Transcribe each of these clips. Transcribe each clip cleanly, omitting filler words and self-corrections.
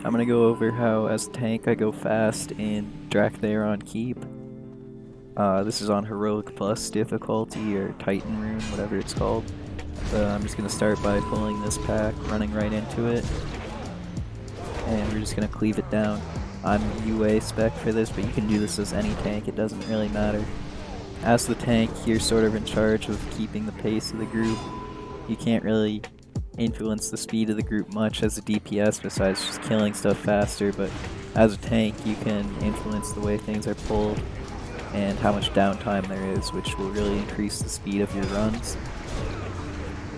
I'm gonna go over how as a tank I go fast in Drakthar on Keep. This is on Heroic Plus difficulty or Titan Rune, whatever it's called. I'm just gonna start by pulling this pack, running right into it, and we're just gonna cleave it down. I'm UA spec for this, but you can do this as any tank, it doesn't really matter. As the tank, you're sort of in charge of keeping the pace of the group. You can't really influence the speed of the group much as a DPS besides just killing stuff faster, but as a tank you can influence the way things are pulled and how much downtime there is, which will really increase the speed of your runs.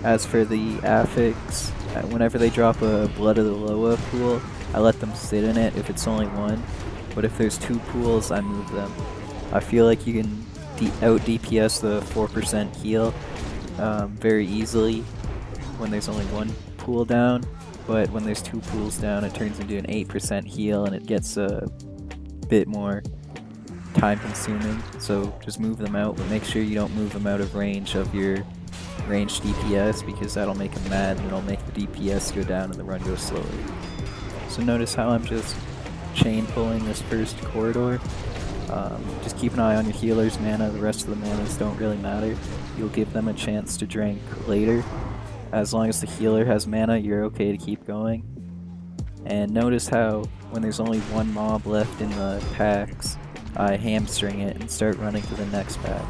As for the affix, whenever they drop a Blood of the Loa pool, I let them sit in it if it's only one, but if there's two pools, I move them. I feel like you can out DPS the 4% heal very easily when there's only one pool down, but when there's two pools down it turns into an 8% heal and it gets a bit more time consuming, so just move them out, but make sure you don't move them out of range of your ranged DPS because that'll make them mad and it'll make the DPS go down and the run goes slowly. So notice how I'm just chain pulling this first corridor. Just keep an eye on your healer's mana, the rest of the manas don't really matter. You'll give them a chance to drink later. As long as the healer has mana, you're okay to keep going. And notice how when there's only one mob left in the packs, I hamstring it and start running to the next pack.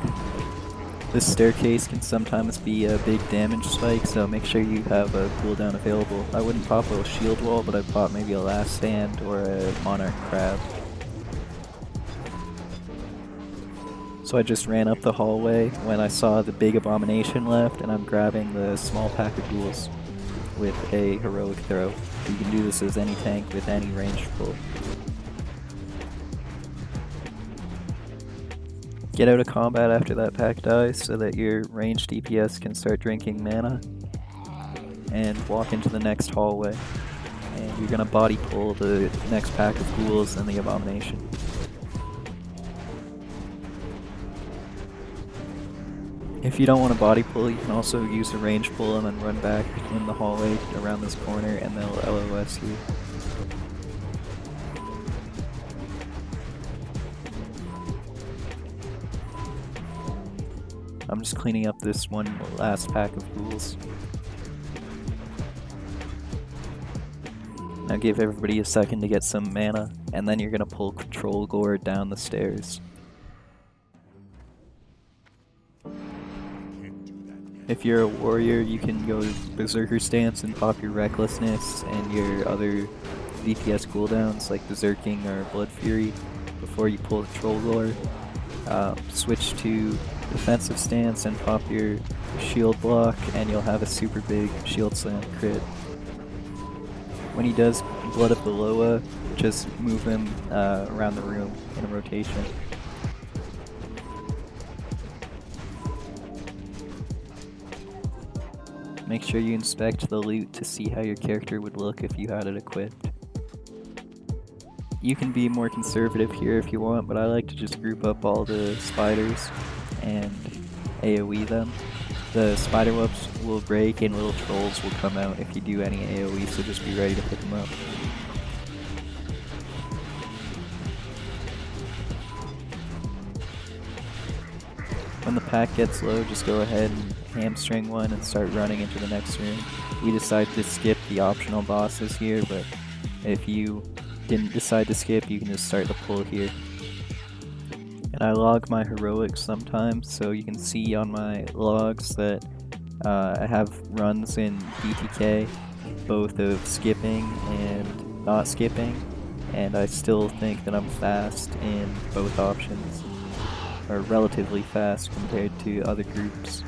This staircase can sometimes be a big damage spike, so make sure you have a cooldown available. I wouldn't pop a shield wall, but I'd pop maybe a last stand or a monarch crab. So I just ran up the hallway when I saw the big abomination left, and I'm grabbing the small pack of ghouls with a heroic throw. You can do this as any tank with any ranged pull. Get out of combat after that pack dies so that your ranged DPS can start drinking mana, and walk into the next hallway. And you're gonna body pull the next pack of ghouls and the abomination. If you don't want to body pull, you can also use a range pull and then run back in the hallway around this corner and they'll LOS you. I'm just cleaning up this one last pack of ghouls. Now give everybody a second to get some mana, and then you're gonna pull Control Gore down the stairs. If you're a warrior, you can go Berserker stance and pop your Recklessness and your other DPS cooldowns like Berserking or Blood Fury before you pull Control Gore. Switch to defensive stance and pop your shield block and you'll have a super big shield slam crit. When he does Blood of the Loa, just move him around the room in a rotation. Make sure you inspect the loot to see how your character would look if you had it equipped. You can be more conservative here if you want, but I like to just group up all the spiders and AoE them. The spider webs will break and little trolls will come out if you do any AoE, so just be ready to pick them up. When the pack gets low, just go ahead and hamstring one and start running into the next room. We decided to skip the optional bosses here, but if you didn't decide to skip, you can just start the pull here. And I log my heroics sometimes, so you can see on my logs that I have runs in DTK, both of skipping and not skipping, and I still think that I'm fast in both options, or relatively fast compared to other groups.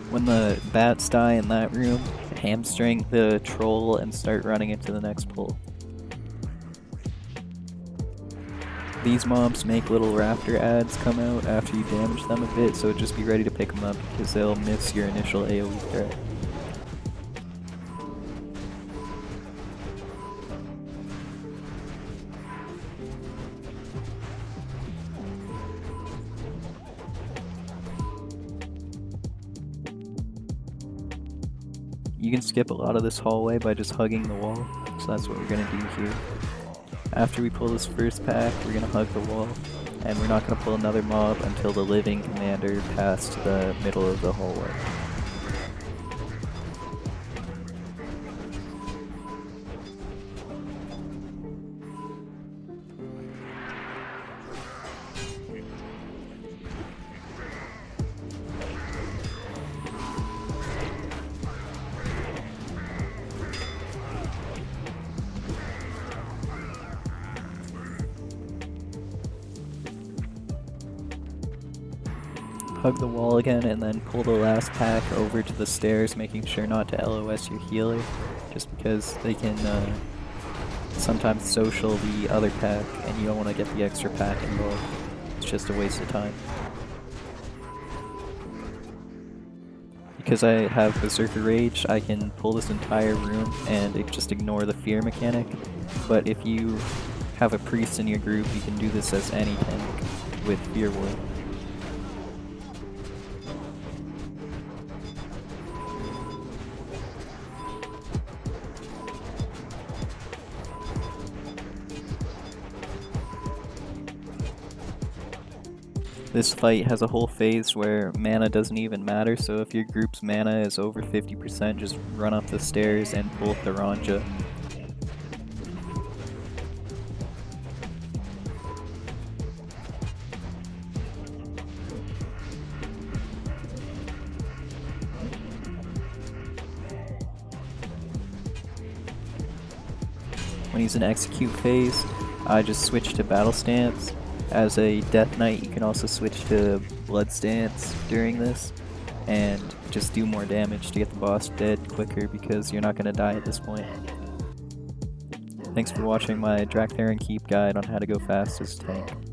When the bats die in that room, hamstring the troll and start running into the next pull. These mobs make little raptor ads come out after you damage them a bit, so just be ready to pick them up because they'll miss your initial AoE threat. You can skip a lot of this hallway by just hugging the wall, so that's what we're gonna do here. After we pull this first pack, we're gonna hug the wall, and we're not gonna pull another mob until the living commander passed the middle of the hallway. Hug the wall again, and then pull the last pack over to the stairs, making sure not to LOS your healer, just because they can sometimes social the other pack, and you don't want to get the extra pack involved. It's just a waste of time. Because I have Berserker Rage, I can pull this entire room and just ignore the fear mechanic, but if you have a priest in your group, you can do this as any tank with Fear Ward. This fight has a whole phase where mana doesn't even matter, so if your group's mana is over 50%, just run up the stairs and pull Tharanja. When he's in execute phase, I just switch to battle stance. As a Death Knight, you can also switch to Blood Stance during this, and just do more damage to get the boss dead quicker because you're not going to die at this point. Thanks for watching my Drakthar and Keep guide on how to go fast as a tank.